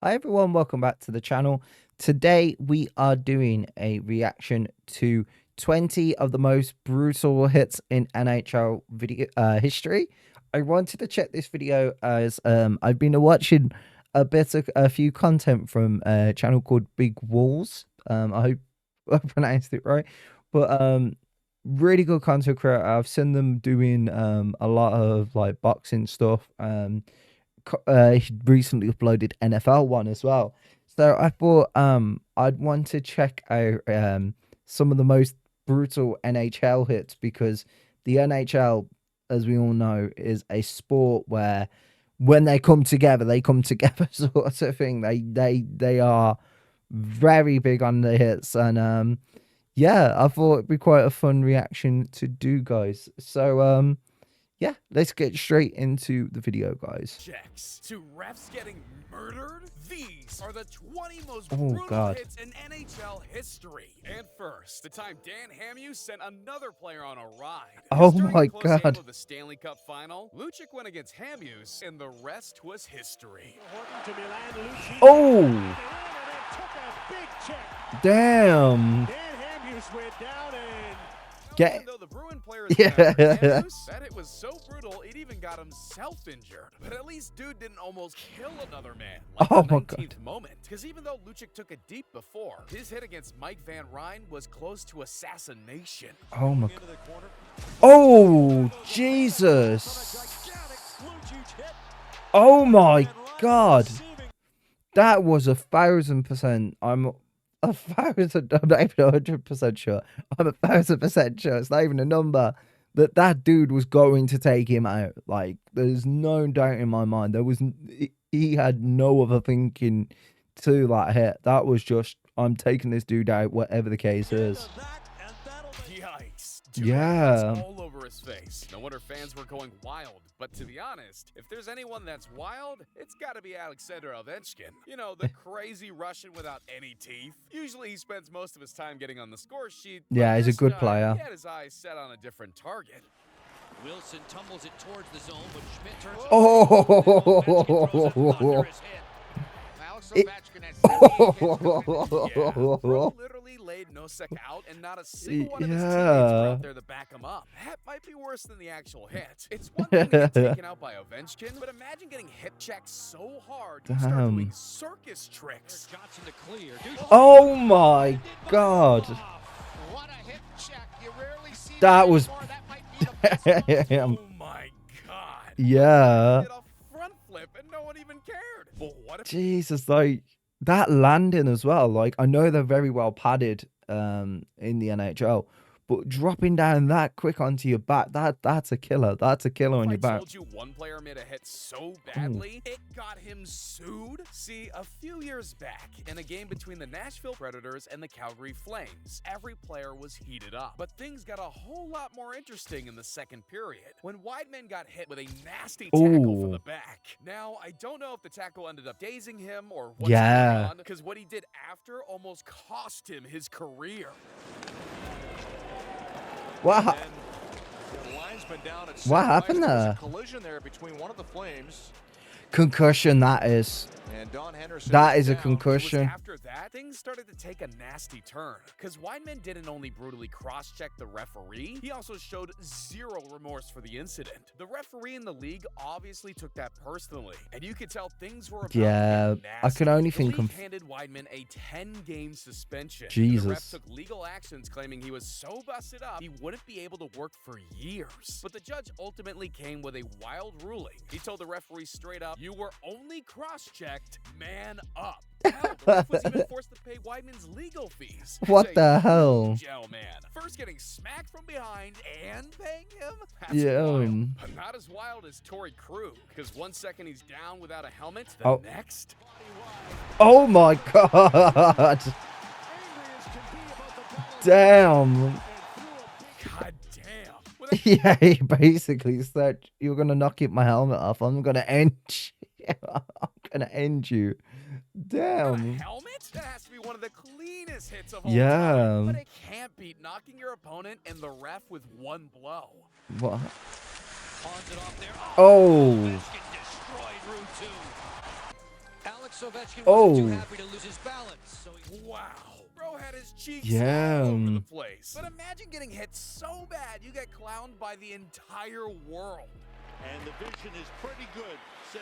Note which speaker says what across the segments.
Speaker 1: Hi everyone, welcome back to the channel. Today we are doing a reaction to 20 of the most brutal hits in NHL video history. I wanted to check this video as I've been watching a few content from a channel called Big Walls. I hope I pronounced it right. But really good content creator. I've seen them doing a lot of like boxing stuff. He recently uploaded NFL one as well. So I thought I'd want to check out some of the most brutal NHL hits, because the NHL, as we all know, is a sport where when they come together sort of thing. They are very big on the hits, and yeah, I thought it'd be quite a fun reaction to do, guys. So yeah, let's get straight into the video, guys.
Speaker 2: Checks to refs getting murdered. These are the 20 most
Speaker 1: Oh,
Speaker 2: brutal
Speaker 1: God.
Speaker 2: hits in NHL history. And first, the time Dan Hamhuis sent another player on a ride.
Speaker 1: Oh
Speaker 2: During
Speaker 1: my
Speaker 2: a close game
Speaker 1: God.
Speaker 2: of the Stanley Cup final, Lucic went against Hamhuis, and the rest was history.
Speaker 1: Oh, damn. Get
Speaker 2: Even though the Bruin player
Speaker 1: Yeah.
Speaker 2: Hamhuis, that it was so brutal it even got himself injured. But at least dude didn't almost kill another man like
Speaker 1: Oh
Speaker 2: the
Speaker 1: my
Speaker 2: 19th moment. Because even though Lucic took a deep before, his hit against Mike Van Ryn was close to assassination.
Speaker 1: Oh my God. Oh, Jesus. Oh my God. That was 1,000%. I'm not even 100% sure. I'm 1,000% sure. It's not even a number that dude was going to take him out. Like, there's no doubt in my mind. He had no other thinking to that hit. That was just, I'm taking this dude out, whatever the case is.
Speaker 2: Yikes.
Speaker 1: Yeah.
Speaker 2: All over his face. No wonder fans were going wild. But to be honest, if there's anyone that's wild, it's got to be Alexander Ovechkin. You know, the crazy Russian without any teeth. Usually he spends most of his time getting on the score sheet.
Speaker 1: Yeah, he's a
Speaker 2: this
Speaker 1: good
Speaker 2: time,
Speaker 1: player.
Speaker 2: He had his eyes set on a different target.
Speaker 3: Wilson tumbles it towards the zone, but Schmidt turns.
Speaker 1: Oh.
Speaker 2: Bro literally laid Nosek out, and not a single one of his teammates were out there to back him up. That might be worse than the actual hit. It's one thing to get taken out by Ovechkin, but imagine getting hip checked so hard you start doing circus tricks.
Speaker 3: Johnson to clear.
Speaker 1: Oh my God.
Speaker 3: What a hip check. You rarely see
Speaker 1: That was
Speaker 3: that might be the best.
Speaker 2: Oh my God.
Speaker 1: yeah.
Speaker 2: Did a front flip and no one even cared. But what if
Speaker 1: Jesus, like that landing as well. Like, I know they're very well padded in the NHL, but dropping down that quick onto your back, that's a killer. That's a killer on your back.
Speaker 2: I told you one player made a hit so badly, it got him sued? See, a few years back, in a game between the Nashville Predators and the Calgary Flames, every player was heated up. But things got a whole lot more interesting in the second period, when Wideman got hit with a nasty tackle from the back. Now, I don't know if the tackle ended up dazing him or what's going on, because what he did after almost cost him his career.
Speaker 1: What happened there?
Speaker 4: Collision there between one of the Flames.
Speaker 1: Concussion, that is. That is a concussion.
Speaker 2: After that, things started to take a nasty turn, because Wideman didn't only brutally cross-check the referee, he also showed zero remorse for the incident. The referee in the league obviously took that personally, and you could tell things were about to get nasty.
Speaker 1: I can only think of
Speaker 2: handed Wideman a 10-game suspension.
Speaker 1: Jesus.
Speaker 2: The ref took legal actions, claiming he was so busted up he wouldn't be able to work for years. But the judge ultimately came with a wild ruling. He told the referee straight up, "You were only cross-checked, man up." Hell, the ref was even forced to pay Wideman's legal fees.
Speaker 1: What the hell?
Speaker 2: Gel man. First getting smacked from behind and paying him? That's
Speaker 1: Yeah.
Speaker 2: wild. But not as wild as Torrey Krug, because one second he's down without a helmet, the next.
Speaker 1: Oh my God. Damn.
Speaker 2: God damn.
Speaker 1: Yeah, he basically said, "You're gonna knock my helmet off. I'm gonna end you. I'm gonna end you." Damn.
Speaker 2: Helmet? That has to be one of the cleanest hits of all
Speaker 1: Yeah.
Speaker 2: time. But it can't beat knocking your opponent and the ref with one blow.
Speaker 1: What?
Speaker 3: Pawns it off there.
Speaker 1: Oh.
Speaker 3: Ovechkin destroyed Route 2. Alex Alex Ovechkin
Speaker 1: Oh.
Speaker 3: wasn't too happy to lose his balance. So
Speaker 2: Wow. Bro had his cheeks
Speaker 1: Yeah.
Speaker 2: all over the place. But imagine getting hit so bad you get clowned by the entire world.
Speaker 4: And the vision is pretty good. Said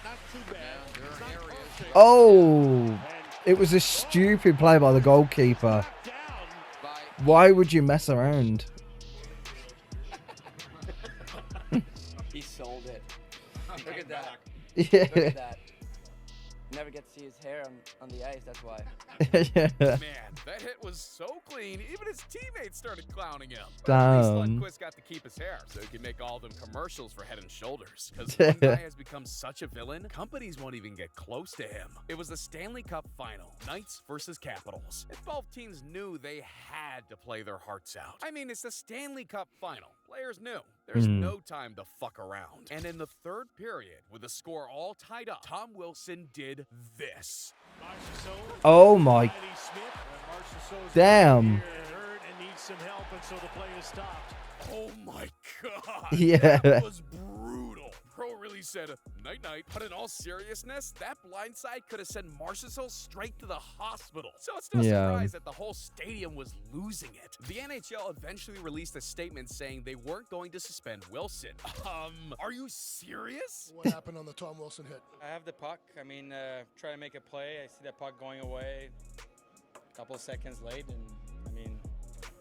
Speaker 4: not too bad.
Speaker 3: there
Speaker 4: It's
Speaker 3: are
Speaker 4: not
Speaker 3: areas.
Speaker 4: perfect.
Speaker 1: Oh,
Speaker 4: And
Speaker 1: it was a stupid play by the goalkeeper.
Speaker 4: knocked down.
Speaker 3: by
Speaker 1: Why would you mess around?
Speaker 5: He sold it. Look at that.
Speaker 1: Yeah.
Speaker 5: Look at that. Never get to see his hair on the ice, that's why.
Speaker 2: Man, that hit was so clean, even his teammates started clowning him. But at least
Speaker 1: Damn.
Speaker 2: Lundqvist got to keep his hair, so he can make all them commercials for Head and Shoulders. Because one guy has become such a villain, companies won't even get close to him. It was the Stanley Cup Final, Knights versus Capitals. And both teams knew they had to play their hearts out. I mean, it's the Stanley Cup Final. Players knew. There's no time to fuck around. And in the third period, with the score all tied up, Tom Wilson did this.
Speaker 1: Oh my. Damn.
Speaker 2: Oh my god!
Speaker 1: Yeah.
Speaker 2: That was brutal. Pro really said, night night. But in all seriousness, that blindside could have sent Marchessault straight to the hospital. So it's no
Speaker 1: Yeah.
Speaker 2: surprise that the whole stadium was losing it. The NHL eventually released a statement saying they weren't going to suspend Wilson. Are you serious?
Speaker 6: What happened on the Tom Wilson hit?
Speaker 7: I have the puck. I mean, try to make a play. I see that puck going away a couple of seconds late, and I mean,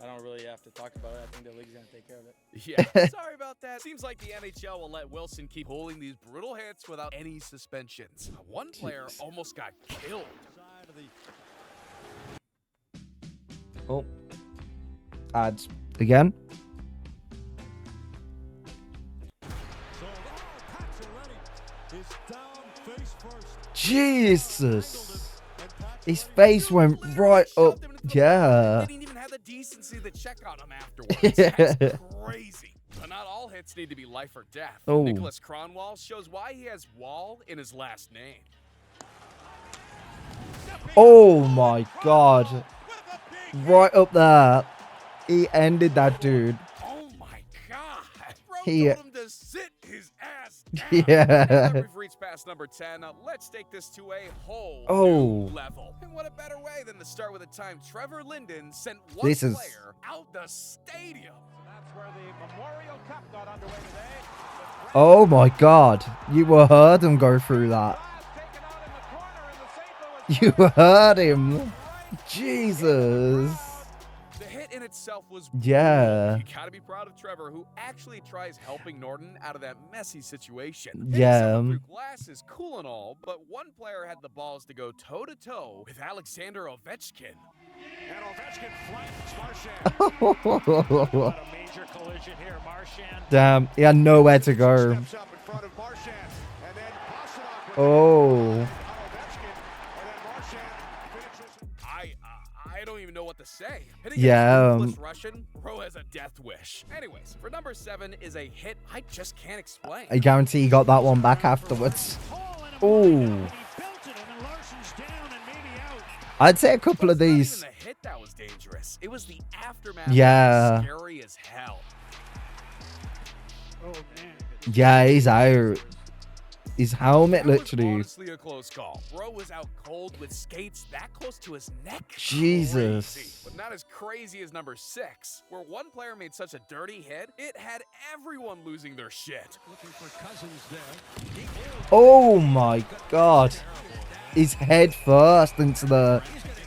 Speaker 7: I don't really have to talk about it. I think the league's going to take care of it.
Speaker 2: Yeah, sorry about that. Seems like the NHL will let Wilson keep pulling these brutal hits without any suspensions. One player almost got killed.
Speaker 1: Oh. Ads again. Jesus. His face went right up. Yeah.
Speaker 2: They didn't even have the decency to check on him afterwards. That's crazy. But not all hits need to be life or death.
Speaker 1: Oh.
Speaker 2: Nicholas Kronwall shows why he has Wall in his last name.
Speaker 1: Oh my god. Right up there. He ended that dude.
Speaker 2: Oh my god. Bro
Speaker 1: He-
Speaker 2: told him to sit his ass down.
Speaker 1: Yeah.
Speaker 2: Now we've reached past number 10. Let's take this to a whole
Speaker 1: Oh.
Speaker 2: new level. And what a better way than to start with a time Trevor Linden sent one
Speaker 1: This is-
Speaker 2: player out the stadium.
Speaker 1: Oh my god. You heard him go through that. You heard him. Jesus.
Speaker 2: The hit in itself was
Speaker 1: Yeah.
Speaker 2: You gotta be proud of Trevor, who actually tries helping Norton out of that messy situation.
Speaker 1: Yeah.
Speaker 2: Hitting someone through glass is cool and all, but one player had the balls to go toe-to-toe with Alexander Ovechkin.
Speaker 4: And Ovechkin flanks Marchand. A major collision here. Marchand
Speaker 1: Damn. He had nowhere to go.
Speaker 4: steps up in front of Marchand. And then Pasternak
Speaker 1: Oh.
Speaker 4: on Ovechkin. And then Marchand finishes.
Speaker 2: I don't even know what to say. Hitting
Speaker 1: Yeah,
Speaker 2: a ruthless Russian, bro has a death wish. Anyways, for number 7 is a hit I just can't explain.
Speaker 1: I guarantee he got that one back afterwards. Oh. I'd say a couple of
Speaker 2: But it's not
Speaker 1: these.
Speaker 2: even the hit that was dangerous. It was the aftermath
Speaker 1: Yeah.
Speaker 2: that was scary as hell.
Speaker 1: Yeah, he's out. His helmet
Speaker 2: That was
Speaker 1: literally.
Speaker 2: honestly a close call. Bro was out cold with skates that close to his neck.
Speaker 1: Jesus.
Speaker 2: Crazy, but not as crazy as number 6, where one player made such a dirty hit, it had everyone losing their shit.
Speaker 1: Oh my god. His head first into the.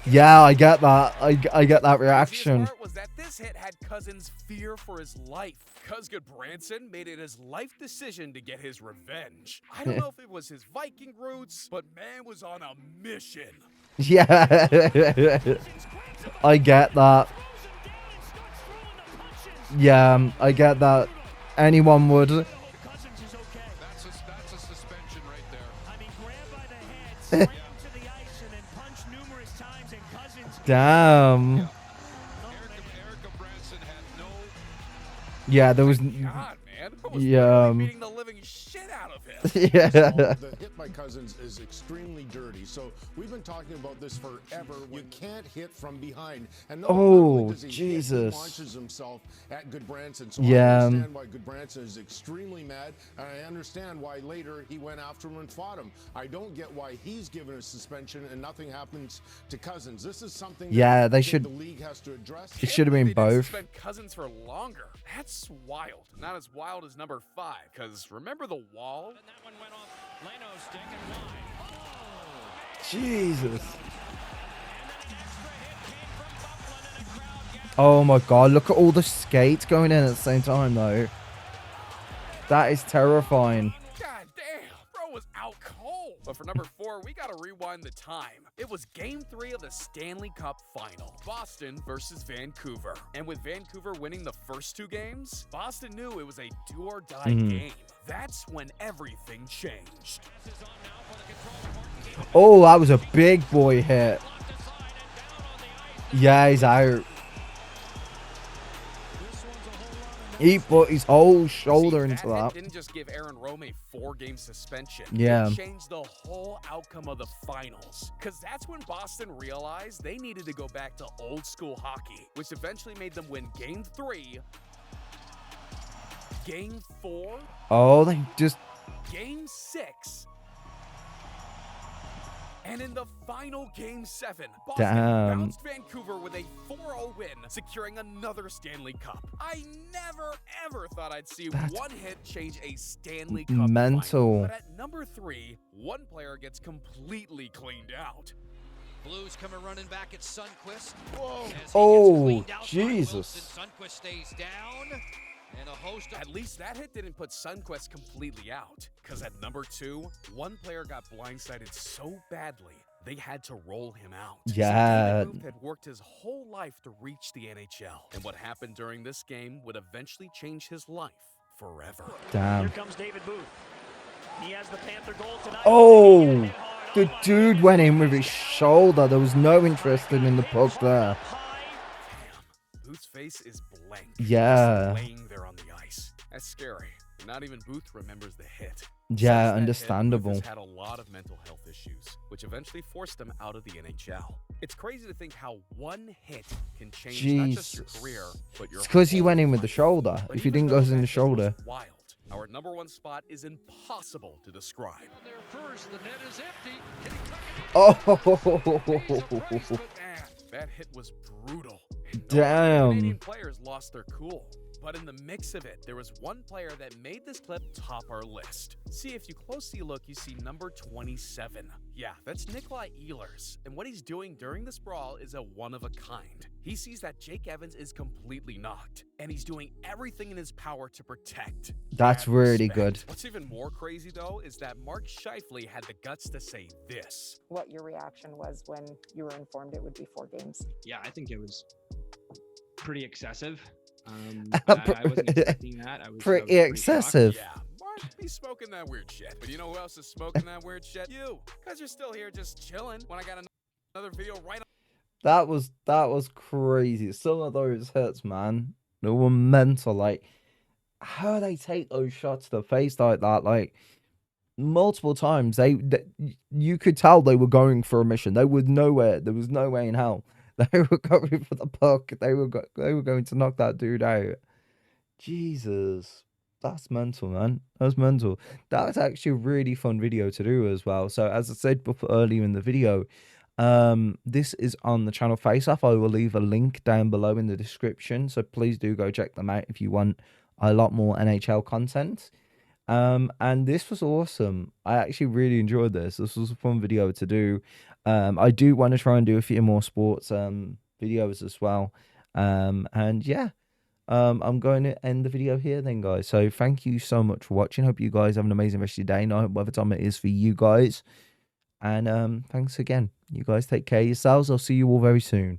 Speaker 1: Yeah, I get that. I get that
Speaker 2: The
Speaker 1: reaction.
Speaker 2: craziest part was that this hit had Cousins' fear for his life. Cuzgood Branson made it his life decision to get his revenge. I don't know if it was his Viking roots, but man was on a mission.
Speaker 1: Yeah. I get that. Yeah, I get that. Anyone would.
Speaker 3: That's a suspension right there.
Speaker 1: Damn.
Speaker 3: Erica Branson had no
Speaker 1: Yeah, there was.
Speaker 2: God, man. was
Speaker 1: Yeah,
Speaker 2: really beating the living shit out of him.
Speaker 1: yeah.
Speaker 6: The hit by Cousins is extremely dirty. So we've been talking about this forever. You can't hit from behind. And not only
Speaker 1: Oh,
Speaker 6: does he hit,
Speaker 1: Jesus.
Speaker 6: he launches himself at Goodbranson. So
Speaker 1: Yeah.
Speaker 6: I understand why Goodbranson is extremely mad, and I understand why later he went after him and fought him. I don't get why he's given a suspension and nothing happens to Cousins. This is something
Speaker 1: Yeah,
Speaker 6: that
Speaker 1: they
Speaker 6: I think
Speaker 1: should-
Speaker 6: the league has to address.
Speaker 1: It should have been
Speaker 2: They didn't
Speaker 1: both.
Speaker 2: suspend Cousins for longer. That's wild. Not as wild as number 5. Because remember the wall?
Speaker 4: And that one went off Leno's stick and wide.
Speaker 1: Jesus.
Speaker 4: And then an extra hit came from Bufflin, and a crowd gathered.
Speaker 1: Oh my God, look at all the skates going in at the same time though. That is terrifying.
Speaker 2: God damn, bro was out cold. But for number 4, we gotta rewind the time. It was Game 3 of the Stanley Cup Final. Boston versus Vancouver. And with Vancouver winning the first 2 games, Boston knew it was a do-or-die game. That's when everything changed.
Speaker 4: This is on now for the control court.
Speaker 1: Oh, that was a big boy hit.
Speaker 4: Left aside and down on the ice.
Speaker 1: Yeah, he's out. He put his whole shoulder
Speaker 2: See,
Speaker 1: into
Speaker 2: hit
Speaker 1: that.
Speaker 2: didn't just give Aaron Rome a 4-game suspension.
Speaker 1: Yeah.
Speaker 2: It changed the whole outcome of the finals. Because that's when Boston realized they needed to go back to old school hockey, which eventually made them win Game 3, Game 4,
Speaker 1: Oh, they just...
Speaker 2: Game 6, and in the final Game 7, Boston
Speaker 1: Damn.
Speaker 2: bounced Vancouver with a 4-0 win, securing another Stanley Cup. I never, ever thought I'd see
Speaker 1: That's
Speaker 2: one hit change a Stanley Cup
Speaker 1: mental.
Speaker 2: final. But at number 3, one player gets completely cleaned out.
Speaker 3: Blues coming running back at Sundqvist.
Speaker 6: Whoa.
Speaker 3: As he gets
Speaker 1: Oh,
Speaker 3: cleaned out by
Speaker 1: Jesus.
Speaker 3: Wilson. Sundqvist stays down. And a host of
Speaker 2: At least that hit didn't put Sundquist completely out. Because at number 2, one player got blindsided so badly, they had to roll him out.
Speaker 1: Yeah.
Speaker 2: David Booth had worked his whole life to reach the NHL. And what happened during this game would eventually change his life forever.
Speaker 4: Here
Speaker 1: Damn.
Speaker 4: comes David Booth. He has the Panther goal tonight.
Speaker 1: Oh,
Speaker 4: He hit hard.
Speaker 1: the
Speaker 4: Oh, my
Speaker 1: dude
Speaker 4: goodness.
Speaker 1: went in with his shoulder. There was no interest in the puck there.
Speaker 4: High.
Speaker 2: Damn, Booth's face is blank.
Speaker 1: Yeah.
Speaker 2: Just laying there on the ice. That's scary. Not even Booth remembers the hit.
Speaker 1: Yeah,
Speaker 2: Since that hit,
Speaker 1: understandable.
Speaker 2: Booth has had a lot of mental health issues, which eventually forced him out of the NHL. It's crazy to think how one hit can change not just your
Speaker 1: Jesus.
Speaker 2: career, but your
Speaker 1: It's because he
Speaker 2: whole
Speaker 1: went in with the
Speaker 2: life.
Speaker 1: shoulder.
Speaker 2: But
Speaker 1: If he
Speaker 2: even
Speaker 1: didn't
Speaker 2: though
Speaker 1: go in
Speaker 2: that
Speaker 1: the
Speaker 2: hit
Speaker 1: shoulder.
Speaker 2: was wild, our number 1 spot is impossible to describe.
Speaker 4: There first, the net is empty. Can he tuck it in?
Speaker 1: Oh,
Speaker 2: Man, that hit was brutal. And no
Speaker 1: Damn.
Speaker 2: Canadian players lost their cool. But in the mix of it, there was one player that made this clip top our list. See, if you closely look, you see number 27. Yeah, that's Nikolai Ehlers. And what he's doing during this brawl is a one-of-a-kind. He sees that Jake Evans is completely knocked, and he's doing everything in his power to protect.
Speaker 1: That's
Speaker 2: Mad
Speaker 1: really
Speaker 2: respect.
Speaker 1: good.
Speaker 2: What's even more crazy, though, is that Mark Scheifele had the guts to say this.
Speaker 8: What your reaction was when you were informed it would be 4 games.
Speaker 9: Yeah, I think it was pretty excessive.
Speaker 1: Pre-
Speaker 9: I wasn't expecting that. I was
Speaker 1: Pretty
Speaker 9: shocked.
Speaker 1: excessive.
Speaker 2: Yeah, Mark, he's smoking that weird shit. But you know who else is smoking that weird shit? You. Because you're still here just chilling when I got another video right on.
Speaker 1: That was crazy. Some of those hits, man, they were mental. Like, how they take those shots to the face like that, like multiple times. You could tell they were going for a mission. They were nowhere. There was no way in hell. They were going for the puck. They were going to knock that dude out. Jesus, that's mental, man. That's mental. That was actually a really fun video to do as well. So as I said before earlier in the video, this is on the channel Face Off. I will leave a link down below in the description. So please do go check them out if you want a lot more NHL content. And this was awesome. I actually really enjoyed this. This was a fun video to do. I do want to try and do a few more sports videos as well. And yeah, I'm going to end the video here then, guys. So thank you so much for watching. Hope you guys have an amazing rest of your day. And I hope whatever time it is for you guys. And thanks again. You guys take care of yourselves. I'll see you all very soon.